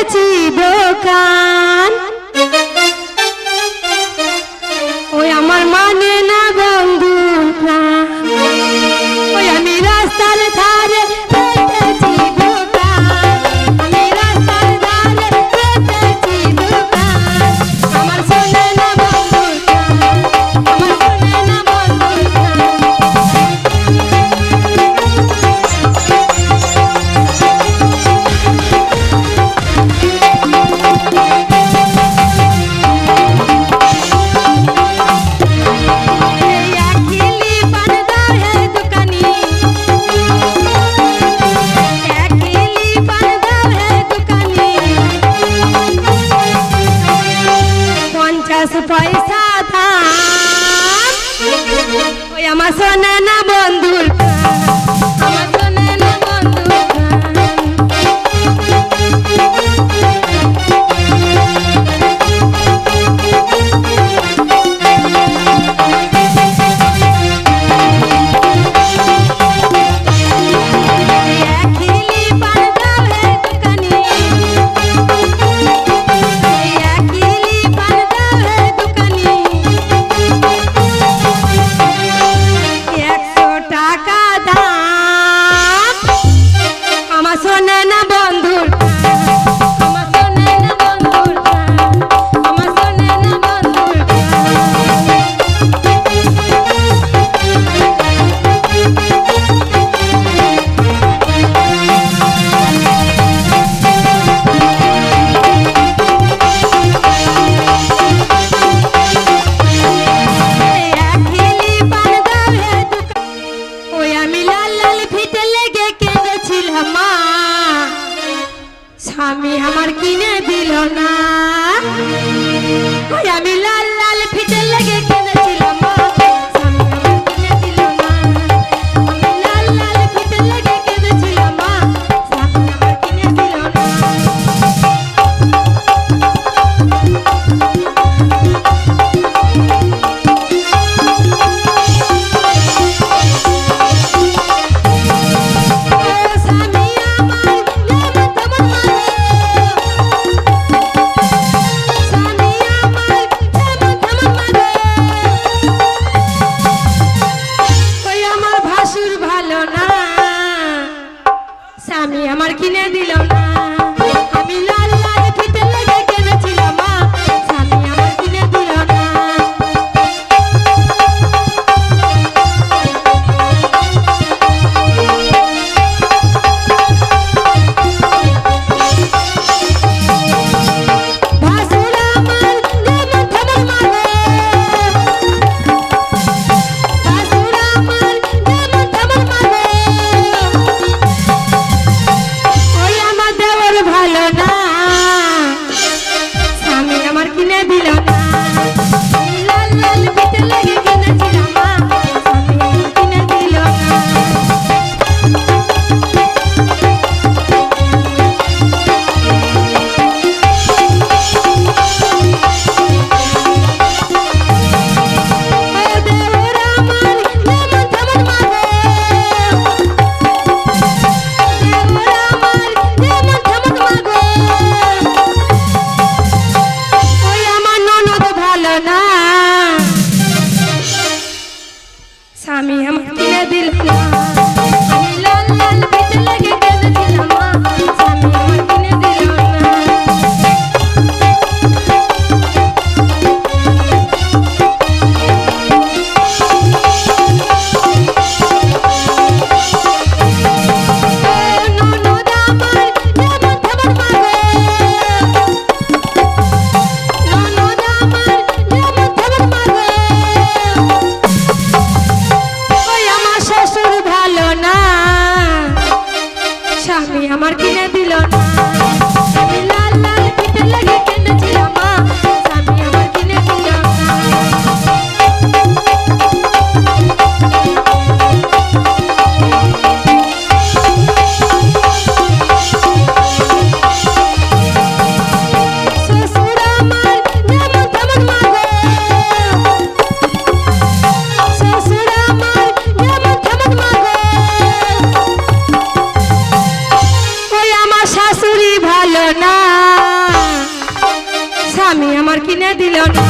পেতেছি দোকান ওই আমার মানে না বন্ধুর প্রাণ ওই আমি রাস্তার ধারে পেতেছি দোকান আমি রাস্তার ধারে পেতেছি দোকান আমার শোনে না বন্ধুর প্রাণ আমার শোনে না বন্ধুর প্রাণ পয়সা থাম ওই আমার শোনে না বন্ধুর প্রাণ আমার শোনে না বন্ধুর স্বামী আমার কিনে দিল না ওই আমি লাল লাল ফিতে লেগে কিনেছিলাম মা স্বামী আমার কিনে দিল না আমি লাল লাল ফিতে লেগে কিনেছিলাম মা স্বামী আমার কিনে দিল না স্বামী আমার কিনে দিল না আমি লাল লাল ফিতে লেগে কিনেছিলাম মা স্বামী আমার কিনে দিল না ভাসুর আমার যেমন তেমন মাগো ভাসুর আমার যেমন তেমন মাগো ভালো না স্বামী আমার কিনে দিল না লাল লাল ফিতে লেগে কিনেছিলাম মা স্বামী আমার কিনে দিল না স্বামী আমার কিনে দিল না আমি লাল লাল ফিতে লেগে কিনেছিলাম মা স্বামী আমার কিনে দিল না ননদ আমার যেমন তেমন মাগো ননদ আমার যেমন তেমন মাগো শ্বশুর ভালো না স্বামী আমার কিনে দিল না আমি লাল লাল ফিতে লেগে কিনেছিলাম মা স্বামী আমার কিনে দিল না শ্বশুর আমার যেমন তেমন মাগো শ্বশুর আমার যেমন তেমন মাগো ওই আমার শাশুড়ি স্বামী আমার কিনে দিল না